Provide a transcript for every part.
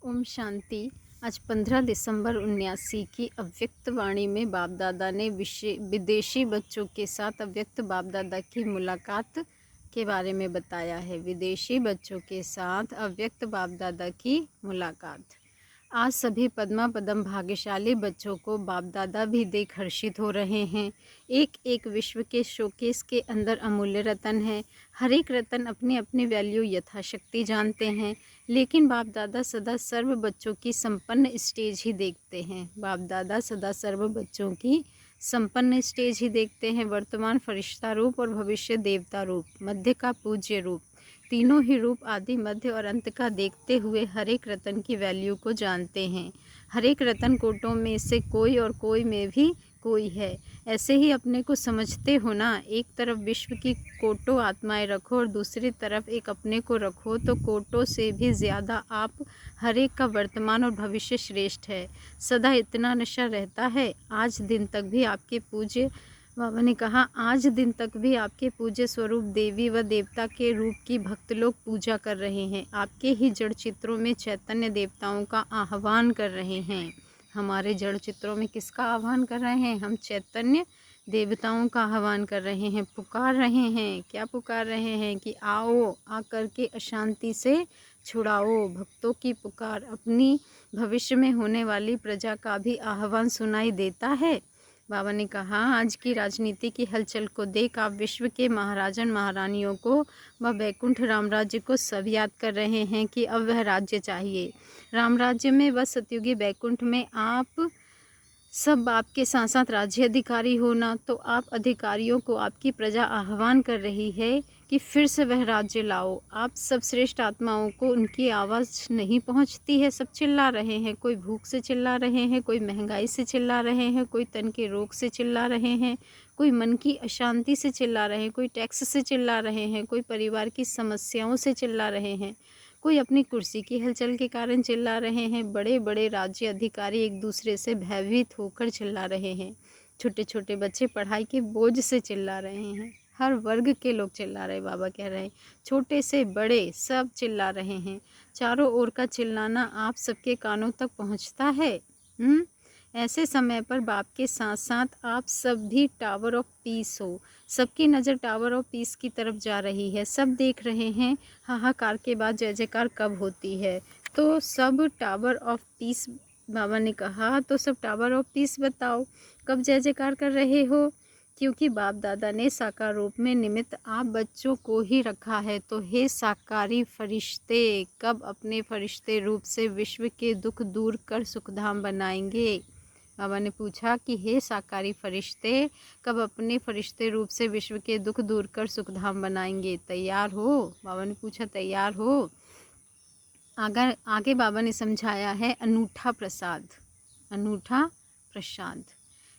ओम शांति। आज 15 दिसंबर 79 की अव्यक्त वाणी में बाप दादा ने विदेशी बच्चों के साथ अव्यक्त बाप दादा की मुलाकात के बारे में बताया है। विदेशी बच्चों के साथ अव्यक्त बाप दादा की मुलाकात। आज सभी पद्मा पदम भाग्यशाली बच्चों को बाप दादा भी देख हर्षित हो रहे हैं। एक एक विश्व के शोकेस के अंदर अमूल्य रतन है। हर एक रतन अपनी अपनी वैल्यू यथाशक्ति जानते हैं, लेकिन बाप दादा सदा सर्व बच्चों की संपन्न स्टेज ही देखते हैं। बाप दादा सदा सर्व बच्चों की संपन्न स्टेज ही देखते हैं। वर्तमान फरिश्ता रूप और भविष्य देवता रूप, मध्य का पूज्य रूप, तीनों ही रूप आदि मध्य और अंत का देखते हुए हर एक रतन की वैल्यू को जानते हैं। हर एक रतन कोटों में से कोई और कोई में भी कोई है। ऐसे ही अपने को समझते हो ना। एक तरफ विश्व की कोटों आत्माएं रखो और दूसरी तरफ एक अपने को रखो, तो कोटों से भी ज़्यादा आप हर एक का वर्तमान और भविष्य श्रेष्ठ है। सदा इतना नशा रहता है। आज दिन तक भी आपके पूज्य बाबा ने कहा, आज दिन तक भी आपके पूज्य स्वरूप देवी व देवता के रूप की भक्त लोग पूजा कर रहे हैं। आपके ही जड़ चित्रों में चैतन्य देवताओं का आह्वान कर रहे हैं। हमारे जड़ चित्रों में किसका आह्वान कर रहे हैं? हम चैतन्य देवताओं का आह्वान कर रहे हैं, पुकार रहे हैं। क्या पुकार रहे हैं? कि आओ, आकर के अशांति से छुड़ाओ। भक्तों की पुकार अपनी भविष्य में होने वाली प्रजा का भी आह्वान सुनाई देता है। बाबा ने कहा, आज की राजनीति की हलचल को देख आप विश्व के महाराजन महारानियों को व वैकुंठ रामराज्य को सब याद कर रहे हैं कि अब वह राज्य चाहिए। राम राज्य में व सतयुगी वैकुंठ में आप सब आपके साथ साथ राज्य अधिकारी हो ना, तो आप अधिकारियों को आपकी प्रजा आह्वान कर रही है कि फिर से वह राज्य लाओ। आप सब श्रेष्ठ आत्माओं को उनकी आवाज़ नहीं पहुंचती है। सब चिल्ला रहे हैं। कोई भूख से चिल्ला रहे हैं, कोई महंगाई से चिल्ला रहे हैं, कोई तन के रोग से चिल्ला रहे हैं, कोई मन की अशांति से चिल्ला रहे हैं, कोई टैक्स से चिल्ला रहे हैं, कोई परिवार की समस्याओं से चिल्ला रहे हैं, कोई अपनी कुर्सी की हलचल के कारण चिल्ला रहे हैं। बड़े बड़े राज्य अधिकारी एक दूसरे से भयभीत होकर चिल्ला रहे हैं। छोटे छोटे बच्चे पढ़ाई के बोझ से चिल्ला रहे हैं। हर वर्ग के लोग चिल्ला रहे। बाबा कह रहे हैं, छोटे से बड़े सब चिल्ला रहे हैं। चारों ओर का चिल्लाना आप सबके कानों तक पहुंचता है। ऐसे समय पर बाप के साथ साथ आप सब भी टावर ऑफ पीस हो। सबकी नज़र टावर ऑफ पीस की तरफ जा रही है। सब देख रहे हैं हाहाकार के बाद जय जयकार कब होती है। तो सब टावर ऑफ पीस, बाबा ने कहा, तो सब टावर ऑफ पीस बताओ कब जय जयकार कर रहे हो। क्योंकि बाप दादा ने साकार रूप में निमित्त आप बच्चों को ही रखा है। तो हे साकारी फरिश्ते, कब अपने फरिश्ते रूप से विश्व के दुख दूर कर सुखधाम बनाएंगे। बाबा ने पूछा कि हे साकारी फरिश्ते, कब अपने फरिश्ते रूप से विश्व के दुख दूर कर सुखधाम बनाएंगे। तैयार हो? बाबा ने पूछा, तैयार हो? अगर आगे बाबा ने समझाया है अनूठा प्रसाद। अनूठा प्रसाद।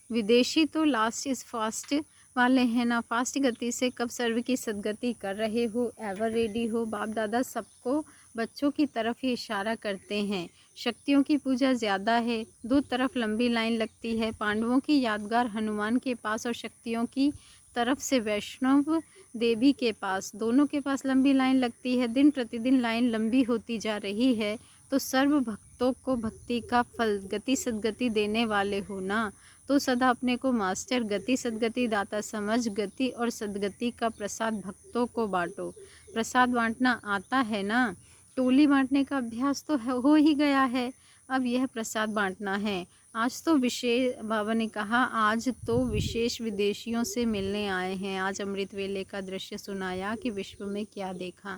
विदेशी तो लास्ट इज फास्ट वाले हैं ना। फास्ट गति से कब सर्व की सदगति कर रहे हो, एवर रेडी हो। बाप दादा सबको बच्चों की तरफ ही इशारा करते हैं। शक्तियों की पूजा ज़्यादा है। दो तरफ लंबी लाइन लगती है। पांडवों की यादगार हनुमान के पास और शक्तियों की तरफ से वैष्णव देवी के पास, दोनों के पास लंबी लाइन लगती है। दिन प्रतिदिन लाइन लंबी होती जा रही है। तो सर्व भक्तों को भक्ति का फल गति सदगति देने वाले हो ना, तो सदा अपने को मास्टर गति सदगति दाता समझ गति और सदगति का प्रसाद भक्तों को बांटो। प्रसाद बांटना आता है ना। टोली बांटने का अभ्यास तो हो ही गया है। अब यह प्रसाद बांटना है। आज तो विशेष, बाबा ने कहा, आज तो विशेष विदेशियों से मिलने आए हैं। आज अमृत वेले का दृश्य सुनाया कि विश्व में क्या देखा।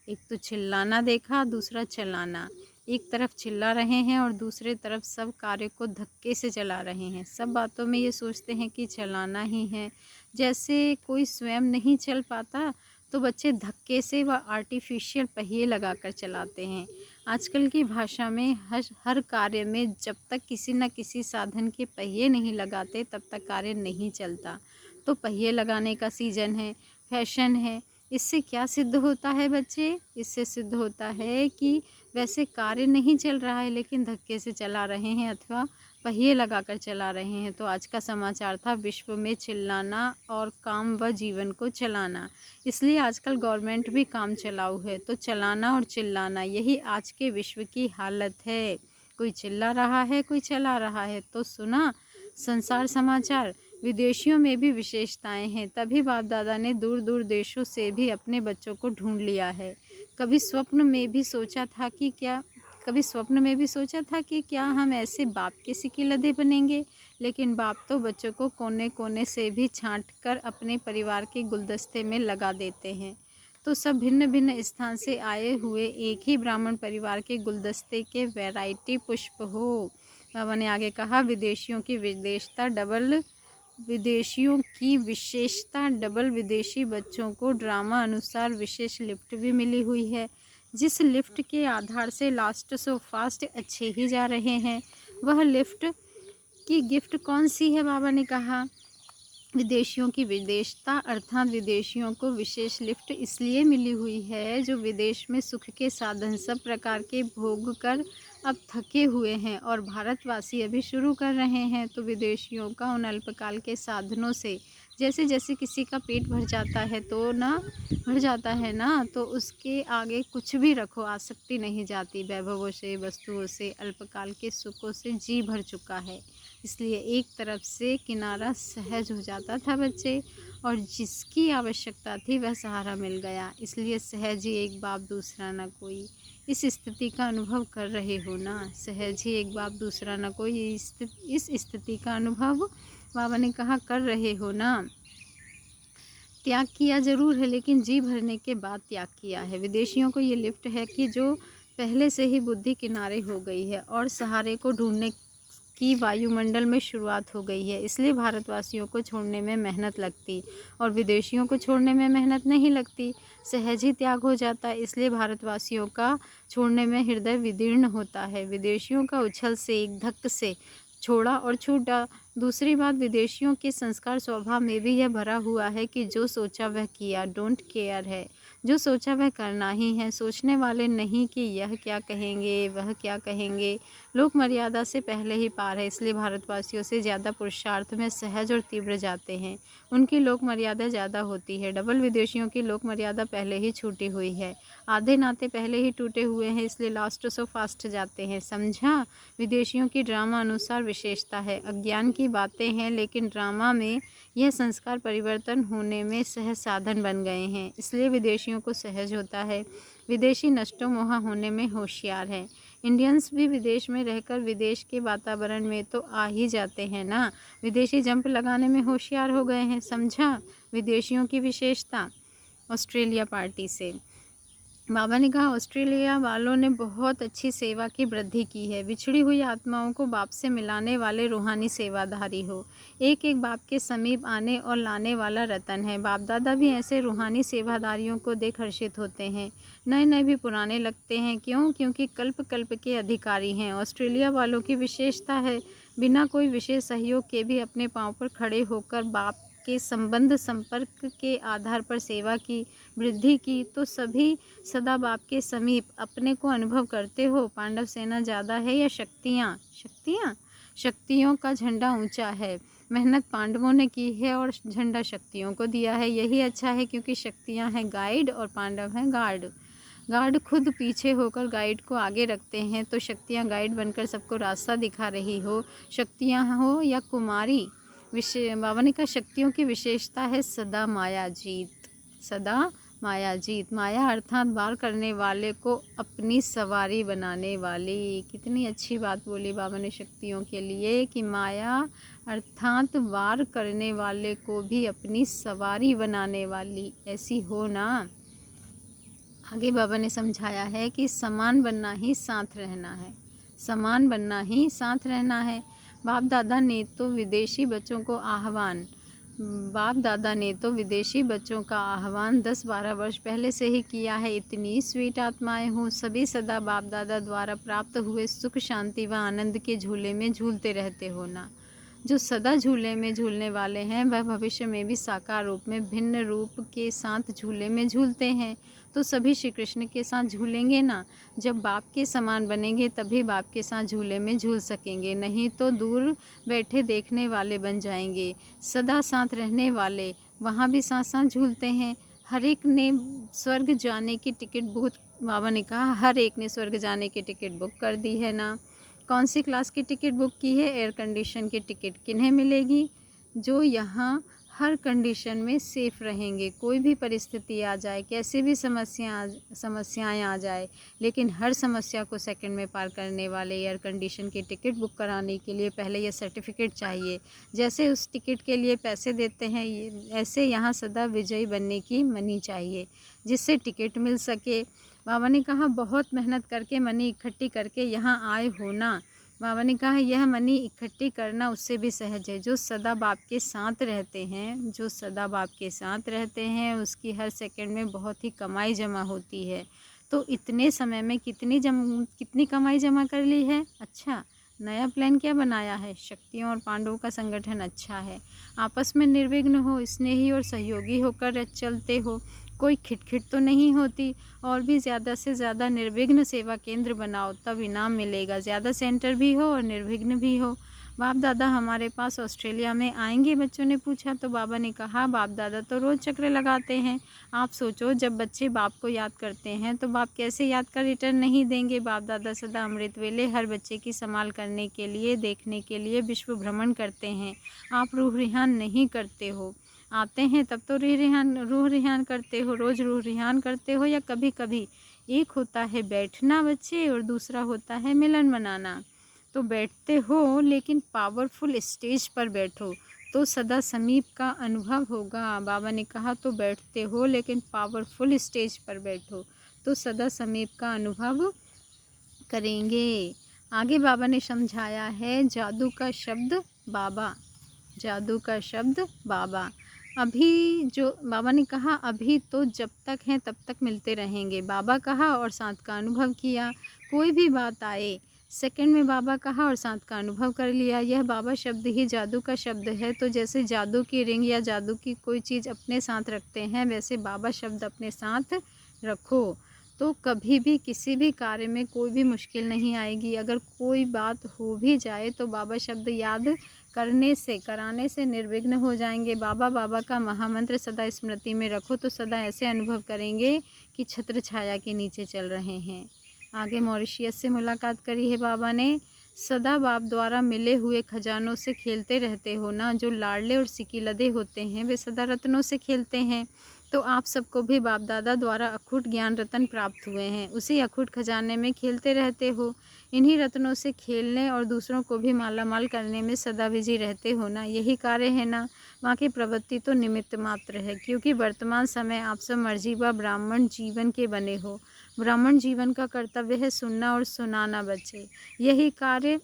एक तो चिल्लाना देखा, दूसरा चलाना। एक तरफ चिल्ला रहे हैं और दूसरे तरफ सब कार्य को धक्के से चला रहे हैं। सब बातों में ये सोचते हैं कि चलाना ही है। जैसे कोई स्वयं नहीं चल पाता तो बच्चे धक्के से व आर्टिफिशियल पहिए लगाकर चलाते हैं। आजकल की भाषा में हर कार्य में जब तक किसी न किसी साधन के पहिए नहीं लगाते तब तक कार्य नहीं चलता। तो पहिए लगाने का सीजन है, फैशन है। इससे क्या सिद्ध होता है बच्चे? इससे सिद्ध होता है कि वैसे कार्य नहीं चल रहा है लेकिन धक्के से चला रहे हैं अथवा पहिए लगाकर चला रहे हैं। तो आज का समाचार था विश्व में चिल्लाना और काम व जीवन को चलाना। इसलिए आजकल गवर्नमेंट भी काम चलाऊ है, तो चलाना और चिल्लाना यही आज के विश्व की हालत है। कोई चिल्ला रहा है, कोई चला रहा है। तो सुना संसार समाचार। विदेशियों में भी विशेषताएं हैं, तभी बाप दादा ने दूर दूर देशों से भी अपने बच्चों को ढूंढ लिया है। कभी स्वप्न में भी सोचा था कि क्या हम ऐसे बाप के सिकिलधे बनेंगे। लेकिन बाप तो बच्चों को कोने कोने से भी छांट कर अपने परिवार के गुलदस्ते में लगा देते हैं। तो सब भिन्न भिन्न स्थान से आए हुए एक ही ब्राह्मण परिवार के गुलदस्ते के वैरायटी पुष्प हो। बाबा ने आगे कहा, विदेशियों की विशेषता डबल विदेशी बच्चों को ड्रामा अनुसार विशेष लिफ्ट भी मिली हुई है, जिस लिफ्ट के आधार से लास्ट सो फास्ट अच्छे ही जा रहे हैं। वह लिफ्ट की गिफ्ट कौन सी है? बाबा ने कहा, विदेशियों की विदेशता अर्थात विदेशियों को विशेष लिफ्ट इसलिए मिली हुई है जो विदेश में सुख के साधन सब प्रकार के भोग कर अब थके हुए हैं और भारतवासी अभी शुरू कर रहे हैं। तो विदेशियों का उन अल्पकाल के साधनों से जैसे जैसे किसी का पेट भर जाता है ना, तो उसके आगे कुछ भी रखो आसक्ति नहीं जाती। वैभवों से, वस्तुओं से, अल्पकाल के सुखों से जी भर चुका है। इसलिए एक तरफ से किनारा सहज हो जाता था बच्चे, और जिसकी आवश्यकता थी वह सहारा मिल गया। इसलिए सहज ही एक बाप दूसरा न कोई। इस स्थिति का अनुभव कर रहे हो ना? सहज ही एक बाप दूसरा न कोई। इस स्थिति का अनुभव बाबा ने कहा कर रहे हो ना? त्याग किया जरूर है, लेकिन जी भरने के बाद त्याग किया है। विदेशियों को ये लिफ्ट है कि जो पहले से ही बुद्धि किनारे हो गई है और सहारे को ढूंढने की वायुमंडल में शुरुआत हो गई है। इसलिए भारतवासियों को छोड़ने में मेहनत लगती और विदेशियों को छोड़ने में मेहनत नहीं लगती, सहज ही त्याग हो जाता है। इसलिए भारतवासियों का छोड़ने में हृदय विदीर्ण होता है। विदेशियों का उछल से एक धक्क से छोड़ा और छूटा। दूसरी बात, विदेशियों के संस्कार स्वभाव में भी यह भरा हुआ है कि जो सोचा वह किया, डोंट केयर है। जो सोचा वह करना ही है, सोचने वाले नहीं कि यह क्या कहेंगे, वह क्या कहेंगे। लोक मर्यादा से पहले ही पार है। इसलिए भारतवासियों से ज़्यादा पुरुषार्थ में सहज और तीव्र जाते हैं। उनकी लोक मर्यादा ज़्यादा होती है। डबल विदेशियों की लोक मर्यादा पहले ही छूटी हुई है, आधे नाते पहले ही टूटे हुए हैं, इसलिए लास्ट सो फास्ट जाते हैं। समझा? विदेशियों की ड्रामा अनुसार विशेषता है। अज्ञान की बातें हैं, लेकिन ड्रामा में यह संस्कार परिवर्तन होने में सहज साधन बन गए हैं। इसलिए विदेशियों को सहज होता है। विदेशी नष्टो मोहा होने में होशियार है। इंडियंस भी विदेश में रहकर विदेश के वातावरण में तो आ ही जाते हैं ना। विदेशी जंप लगाने में होशियार हो गए हैं। समझा? विदेशियों की विशेषता। ऑस्ट्रेलिया पार्टी से बाबा ने कहा, ऑस्ट्रेलिया वालों ने बहुत अच्छी सेवा की वृद्धि की है। बिछड़ी हुई आत्माओं को बाप से मिलाने वाले रूहानी सेवाधारी हो। एक एक बाप के समीप आने और लाने वाला रतन है। बाप दादा भी ऐसे रूहानी सेवादारियों को देख हर्षित होते हैं। नए नए भी पुराने लगते हैं। क्यों? क्योंकि कल्प कल्प के अधिकारी हैं। ऑस्ट्रेलिया वालों की विशेषता है बिना कोई विशेष सहयोग के भी अपने पाँव पर खड़े होकर बाप के संबंध संपर्क के आधार पर सेवा की वृद्धि की। तो सभी सदा बाप के समीप अपने को अनुभव करते हो। पांडव सेना ज़्यादा है या शक्तियों का झंडा ऊंचा है। मेहनत पांडवों ने की है और झंडा शक्तियों को दिया है। यही अच्छा है, क्योंकि शक्तियाँ हैं गाइड और पांडव हैं गार्ड खुद पीछे होकर गाइड को आगे रखते हैं। तो शक्तियाँ गाइड बनकर सबको रास्ता दिखा रही हो। शक्तियाँ हो या कुमारी, बाबा ने कहा शक्तियों की विशेषता है सदा माया जीत। माया अर्थात वार करने वाले को अपनी सवारी बनाने वाली। कितनी अच्छी बात बोली बाबा ने शक्तियों के लिए कि माया अर्थात वार करने वाले को भी अपनी सवारी बनाने वाली ऐसी हो ना। आगे बाबा ने समझाया है कि समान बनना ही साथ रहना है। बाप दादा ने तो विदेशी बच्चों का आह्वान 10-12 वर्ष पहले से ही किया है। इतनी स्वीट आत्माएं हो, सभी सदा बाप दादा द्वारा प्राप्त हुए सुख शांति व आनंद के झूले में झूलते रहते हो ना। जो सदा झूले में झूलने वाले हैं वह भविष्य में भी साकार रूप में भिन्न रूप के साथ झूले में झूलते हैं। तो सभी श्री कृष्ण के साथ झूलेंगे ना। जब बाप के समान बनेंगे तभी बाप के साथ झूले में झूल सकेंगे, नहीं तो दूर बैठे देखने वाले बन जाएंगे। सदा साथ रहने वाले वहाँ भी साथ साथ झूलते हैं। हर एक ने स्वर्ग जाने की टिकट बुक, बाबा ने कहा हर एक ने स्वर्ग जाने की टिकट बुक कर दी है ना। कौन सी क्लास की टिकट बुक की है? एयर कंडीशन की टिकट किन्हें मिलेगी? जो यहाँ हर कंडीशन में सेफ़ रहेंगे। कोई भी परिस्थिति आ जाए, कैसे भी समस्याएं आ जाए, लेकिन हर समस्या को सेकंड में पार करने वाले एयर कंडीशन की टिकट बुक कराने के लिए पहले ये सर्टिफिकेट चाहिए। जैसे उस टिकट के लिए पैसे देते हैं, ऐसे यहाँ सदा विजयी बनने की मनी चाहिए जिससे टिकट मिल सके। बाबा ने कहा बहुत मेहनत करके मनी इकट्ठी करके यहाँ आए हो ना। बाबा ने कहा यह मनी इकट्ठी करना उससे भी सहज है। जो सदा बाप के साथ रहते हैं, जो सदा बाप के साथ रहते हैं उसकी हर सेकंड में बहुत ही कमाई जमा होती है। तो इतने समय में कितनी कमाई जमा कर ली है? अच्छा, नया प्लान क्या बनाया है? शक्तियों और पांडवों का संगठन अच्छा है। आपस में निर्विघ्न हो, स्नेही और सहयोगी होकर चलते हो, कोई खिटखिट तो नहीं होती। और भी ज़्यादा से ज़्यादा निर्विघ्न सेवा केंद्र बनाओ, तब इनाम मिलेगा। ज़्यादा सेंटर भी हो और निर्विघ्न भी हो। बाप दादा हमारे पास ऑस्ट्रेलिया में आएंगे? बच्चों ने पूछा। तो बाबा ने कहा बाप दादा तो रोज़ चक्र लगाते हैं। आप सोचो, जब बच्चे बाप को याद करते हैं तो बाप कैसे याद कर रिटर्न नहीं देंगे। बाप दादा सदा अमृत वेले हर बच्चे की संभाल करने के लिए, देखने के लिए विश्व भ्रमण करते हैं। आप रूह रिहान नहीं करते हो। आते हैं तब तो रूह रिहान करते हो, रोज़ रूह रिहान करते हो या कभी कभी। एक होता है बैठना बच्चे और दूसरा होता है मिलन मनाना। तो बैठते हो लेकिन पावरफुल स्टेज पर बैठो तो सदा समीप का अनुभव होगा। बाबा ने कहा तो बैठते हो लेकिन पावरफुल स्टेज पर बैठो तो सदा समीप का अनुभव करेंगे। आगे बाबा ने समझाया है जादू का शब्द बाबा, जादू का शब्द बाबा। अभी जो बाबा ने कहा अभी तो जब तक हैं तब तक मिलते रहेंगे। बाबा कहा और साथ का अनुभव किया। कोई भी बात आए, सेकंड में बाबा कहा और साथ का अनुभव कर लिया। यह बाबा शब्द ही जादू का शब्द है। तो जैसे जादू की रिंग या जादू की कोई चीज़ अपने साथ रखते हैं, वैसे बाबा शब्द अपने साथ रखो तो कभी भी किसी भी कार्य में कोई भी मुश्किल नहीं आएगी। अगर कोई बात हो भी जाए तो बाबा शब्द याद कराने से निर्विघ्न हो जाएंगे। बाबा का महामंत्र सदा स्मृति में रखो तो सदा ऐसे अनुभव करेंगे कि छत्र छाया के नीचे चल रहे हैं। आगे मॉरिशियस से मुलाकात करी है बाबा ने। सदा बाप द्वारा मिले हुए खजानों से खेलते रहते हो ना। जो लाडले और सिकीलदे होते हैं वे सदा रत्नों से खेलते हैं। तो आप सबको भी बाप दादा द्वारा अखूट ज्ञान रत्न प्राप्त हुए हैं, उसी अखूट खजाने में खेलते रहते हो। इन्हीं रत्नों से खेलने और दूसरों को भी मालामाल करने में सदा बिजी रहते हो ना। यही कार्य है ना। वहाँ की प्रवृत्ति तो निमित्त मात्र है, क्योंकि वर्तमान समय आप सब मर्जीबा ब्राह्मण जीवन के बने हो। ब्राह्मण जीवन का कर्तव्य है सुनना और सुनाना बच्चे। यही कार्य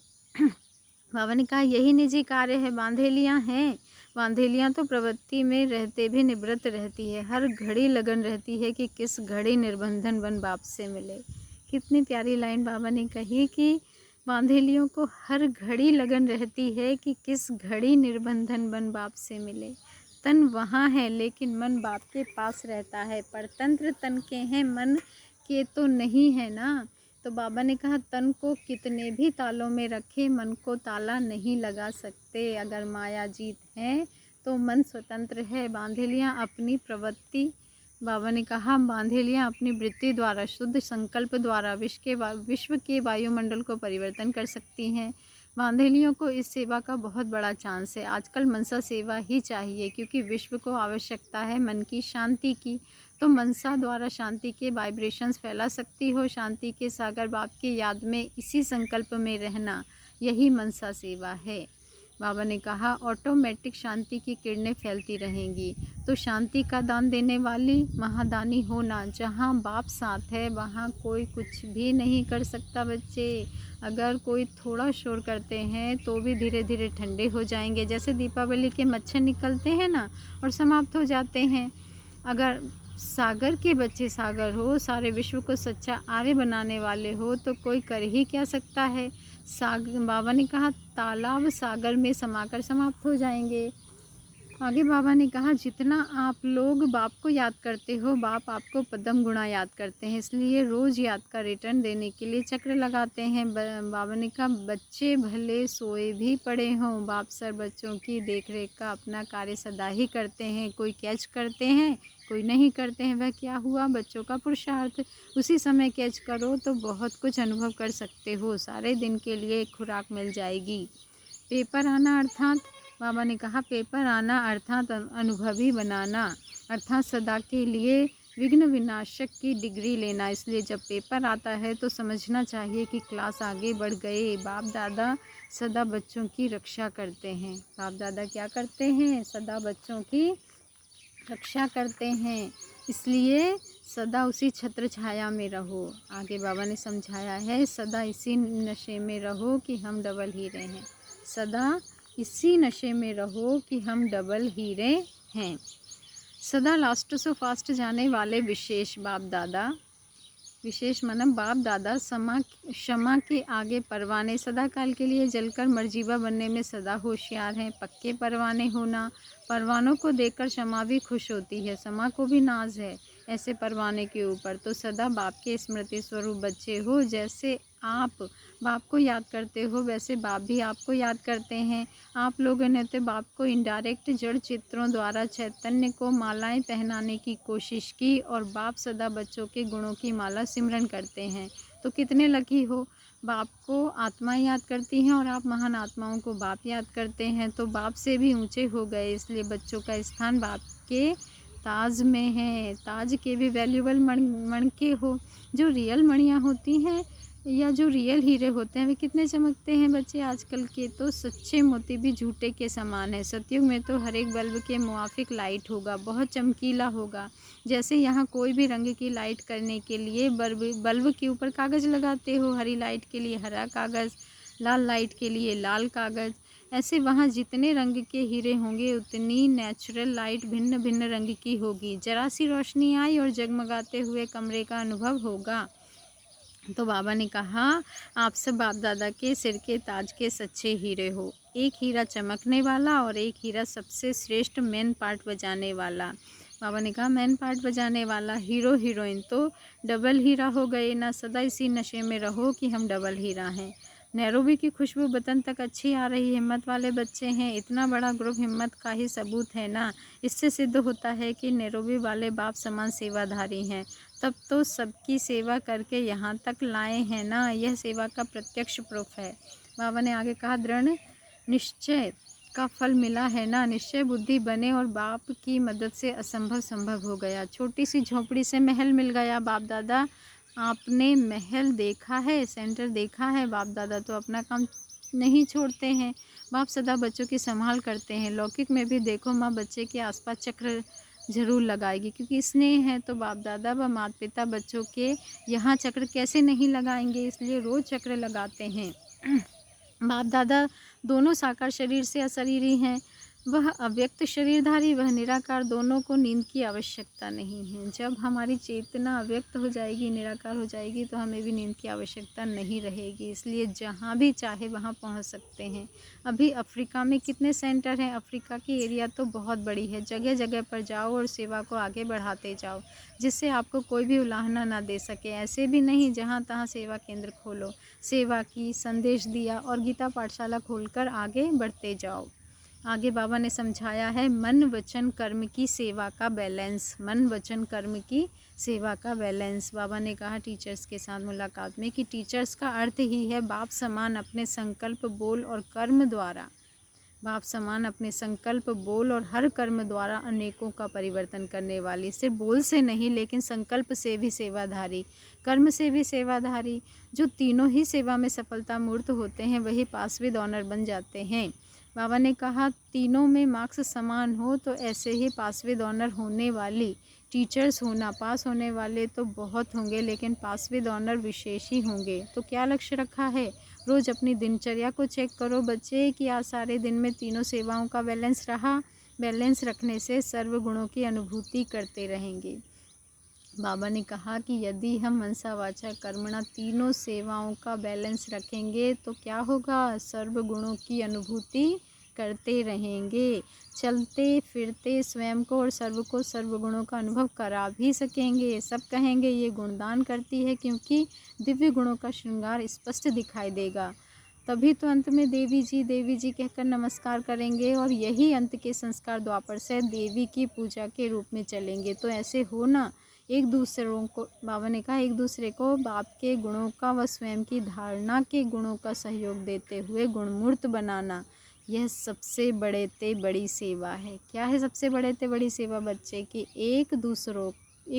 बाबा ने कहा यही निजी कार्य है। बांधेलियाँ हैं, बांधेलियाँ तो प्रवृत्ति में रहते भी निवृत्त रहती है। हर घड़ी लगन रहती है कि किस घड़ी निर्बंधन बन बाप से मिले। कितनी प्यारी लाइन बाबा ने कही कि बांधेलियों को हर घड़ी लगन रहती है कि किस घड़ी निर्बंधन बन बाप से मिले। तन वहाँ है लेकिन मन बाप के पास रहता है। परतंत्र तन के हैं, मन के तो नहीं है ना। तो बाबा ने कहा तन को कितने भी तालों में रखे, मन को ताला नहीं लगा सकते। अगर माया जीत है तो मन स्वतंत्र है। बांधेलियाँ अपनी प्रवृत्ति, बाबा ने कहा बांधेलियाँ अपनी वृत्ति द्वारा, शुद्ध संकल्प द्वारा विश्व के वायुमंडल को परिवर्तन कर सकती हैं। बांधेलियों को इस सेवा का बहुत बड़ा चांस है। आजकल मनसा सेवा ही चाहिए, क्योंकि विश्व को आवश्यकता है मन की शांति की। तो मनसा द्वारा शांति के वाइब्रेशंस फैला सकती हो। शांति के सागर बाप की याद में इसी संकल्प में रहना, यही मनसा सेवा है। बाबा ने कहा ऑटोमेटिक शांति की किरणें फैलती रहेंगी। तो शांति का दान देने वाली महादानी होना। जहाँ बाप साथ है वहाँ कोई कुछ भी नहीं कर सकता बच्चे। अगर कोई थोड़ा शोर करते हैं तो भी धीरे धीरे ठंडे हो जाएंगे। जैसे दीपावली के मच्छर निकलते हैं ना और समाप्त हो जाते हैं। अगर सागर के बच्चे सागर हो, सारे विश्व को सच्चा आर्य बनाने वाले हो, तो कोई कर ही क्या सकता है। बाबा ने कहा तालाब सागर में समाकर समाप्त हो जाएंगे। आगे बाबा ने कहा जितना आप लोग बाप को याद करते हो, बाप आपको पदम गुणा याद करते हैं, इसलिए रोज़ याद का रिटर्न देने के लिए चक्र लगाते हैं। बाबा ने कहा बच्चे भले सोए भी पड़े हों, बाप सर बच्चों की देखरेख का अपना कार्य सदा ही करते हैं। कोई कैच करते हैं, कोई नहीं करते हैं, वह क्या हुआ बच्चों का पुरुषार्थ। उसी समय कैच करो तो बहुत कुछ अनुभव कर सकते हो, सारे दिन के लिए एक खुराक मिल जाएगी। पेपर आना अर्थात बाबा ने कहा पेपर आना अर्थात अनुभवी बनाना, अर्थात सदा के लिए विघ्न विनाशक की डिग्री लेना। इसलिए जब पेपर आता है तो समझना चाहिए कि क्लास आगे बढ़ गए। बाप दादा सदा बच्चों की रक्षा करते हैं। बाप दादा क्या करते हैं? सदा बच्चों की रक्षा करते हैं, इसलिए सदा उसी छत्र छाया में रहो। आगे बाबा ने समझाया है सदा इसी नशे में रहो कि हम डबल हीरे हैं। सदा इसी नशे में रहो कि हम डबल हीरे हैं। सदा लास्ट सो फास्ट जाने वाले विशेष बाप दादा, विशेष माना बाप दादा क्षमा के आगे परवाने, सदा काल के लिए जलकर मर्जीवा बनने में सदा होशियार हैं। पक्के परवाने होना, परवानों को देखकर क्षमा भी खुश होती है, क्षमा को भी नाज है ऐसे परवाने के ऊपर। तो सदा बाप के स्मृति स्वरूप बच्चे हो। जैसे आप बाप को याद करते हो वैसे बाप भी आपको याद करते हैं। आप लोगों ने तो बाप को इनडायरेक्ट जड़ चित्रों द्वारा चैतन्य को मालाएं पहनाने की कोशिश की और बाप सदा बच्चों के गुणों की माला सिमरन करते हैं। तो कितने लकी हो, बाप को आत्माएं याद करती हैं और आप महान आत्माओं को बाप याद करते हैं, तो बाप से भी ऊंचे हो गए। इसलिए बच्चों का स्थान बाप के ताज में है। ताज के भी वैल्यूबल मणके हो। जो रियल मणियाँ होती हैं या जो रियल हीरे होते हैं वे कितने चमकते हैं बच्चे। आजकल के तो सच्चे मोती भी झूठे के समान है। सतयुग में तो हर एक बल्ब के मुआफिक लाइट होगा, बहुत चमकीला होगा। जैसे यहाँ कोई भी रंग की लाइट करने के लिए बल्ब के ऊपर कागज़ लगाते हो, हरी लाइट के लिए हरा कागज़, लाल लाइट के लिए लाल कागज़, ऐसे वहाँ जितने रंग के हीरे होंगे उतनी नेचुरल लाइट भिन्न भिन्न रंग की होगी। जरा सी रोशनी आई और जगमगाते हुए कमरे का अनुभव होगा। तो बाबा ने कहा आप सब बाप दादा के सिर के ताज के सच्चे हीरे हो। एक हीरा चमकने वाला और एक हीरा सबसे श्रेष्ठ मेन पार्ट बजाने वाला। बाबा ने कहा मेन पार्ट बजाने वाला हीरो हीरोइन तो डबल हीरा हो गए ना। सदा इसी नशे में रहो कि हम डबल हीरा हैं। नैरोबी की खुशबू बतन तक अच्छी आ रही, हिम्मत वाले बच्चे हैं। इतना बड़ा ग्रुप हिम्मत का ही सबूत है ना। इससे सिद्ध होता है कि नैरोबी वाले बाप समान सेवाधारी हैं। तब तो सबकी सेवा करके यहाँ तक लाए हैं ना। यह सेवा का प्रत्यक्ष प्रूफ है। बाबा ने आगे कहा दृढ़ निश्चय का फल मिला है ना। निश्चय बुद्धि बने और बाप की मदद से असंभव संभव हो गया। छोटी सी झोपड़ी से महल मिल गया। बाप दादा आपने महल देखा है, सेंटर देखा है। बाप दादा तो अपना काम नहीं छोड़ते हैं। बाप सदा बच्चों की संभाल करते हैं। लौकिक में भी देखो माँ बच्चे के आसपास चक्र ज़रूर लगाएगी, क्योंकि स्नेह है। तो बाप दादा व माता पिता बच्चों के यहाँ चक्र कैसे नहीं लगाएंगे, इसलिए रोज़ चक्र लगाते हैं। बाप दादा दोनों साकार शरीर से अशरीरी हैं। वह अव्यक्त शरीरधारी, वह निराकार, दोनों को नींद की आवश्यकता नहीं है। जब हमारी चेतना अव्यक्त हो जाएगी, निराकार हो जाएगी, तो हमें भी नींद की आवश्यकता नहीं रहेगी। इसलिए जहाँ भी चाहे वहाँ पहुँच सकते हैं। अभी अफ्रीका में कितने सेंटर हैं। अफ्रीका की एरिया तो बहुत बड़ी है। जगह जगह पर जाओ और सेवा को आगे बढ़ाते जाओ, जिससे आपको कोई भी उलाहना ना दे सके। ऐसे भी नहीं जहाँ तहाँ सेवा केंद्र खोलो। सेवा की, संदेश दिया और गीता पाठशाला खोलकर आगे बढ़ते जाओ। आगे बाबा ने समझाया है मन वचन कर्म की सेवा का बैलेंस। मन वचन कर्म की सेवा का बैलेंस। बाबा ने कहा टीचर्स के साथ मुलाकात में कि टीचर्स का अर्थ ही है बाप समान अपने संकल्प, बोल और कर्म द्वारा, बाप समान अपने संकल्प, बोल और हर कर्म द्वारा अनेकों का परिवर्तन करने वाली। सिर्फ बोल से नहीं लेकिन संकल्प से भी सेवाधारी, कर्म से भी सेवाधारी। जो तीनों ही सेवा में सफलता मूर्त होते हैं वही पास विद ऑनर बन जाते हैं। बाबा ने कहा तीनों में मार्क्स समान हो तो ऐसे ही पास विद ऑनर होने वाली टीचर्स होना। पास होने वाले तो बहुत होंगे लेकिन पास विद ऑनर विशेष ही होंगे। तो क्या लक्ष्य रखा है? रोज़ अपनी दिनचर्या को चेक करो बच्चे कि आज सारे दिन में तीनों सेवाओं का बैलेंस रहा। बैलेंस रखने से सर्व गुणों की अनुभूति करते रहेंगे। बाबा ने कहा कि यदि हम मनसा वाचा कर्मणा तीनों सेवाओं का बैलेंस रखेंगे तो क्या होगा, सर्व गुणों की अनुभूति करते रहेंगे, चलते फिरते स्वयं को और सर्व को सर्व गुणों का अनुभव करा भी सकेंगे। सब कहेंगे ये गुणदान करती है, क्योंकि दिव्य गुणों का श्रृंगार स्पष्ट दिखाई देगा। तभी तो अंत में देवी जी कहकर नमस्कार करेंगे, और यही अंत के संस्कार द्वापर से देवी की पूजा के रूप में चलेंगे। तो ऐसे हो ना, एक दूसरों को, बाबा ने कहा, एक दूसरे को बाप के गुणों का व स्वयं की धारणा के गुणों का सहयोग देते हुए गुणमूर्त बनाना, यह सबसे बड़े ते बड़ी सेवा है। क्या है सबसे बड़े ते बड़ी सेवा बच्चे की? एक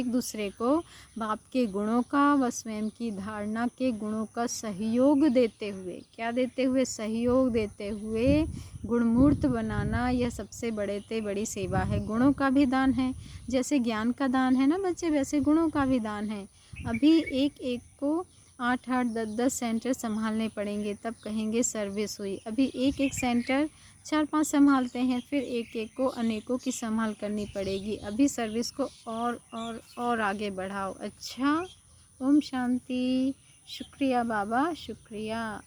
दूसरे को बाप के गुणों का व स्वयं की धारणा के गुणों का सहयोग देते हुए, क्या देते हुए? सहयोग देते हुए गुणमूर्त बनाना, यह सबसे बड़े ते बड़ी सेवा है। गुणों का भी दान है, जैसे ज्ञान का दान है ना बच्चे, वैसे गुणों का भी दान है। अभी एक एक को 8-8, 10-10 सेंटर संभालने पड़ेंगे, तब कहेंगे सर्विस हुई। अभी एक एक सेंटर 4-5 संभालते हैं, फिर एक एक को अनेकों की संभाल करनी पड़ेगी। अभी सर्विस को और आगे बढ़ाओ। अच्छा, ओम शांति। शुक्रिया बाबा, शुक्रिया।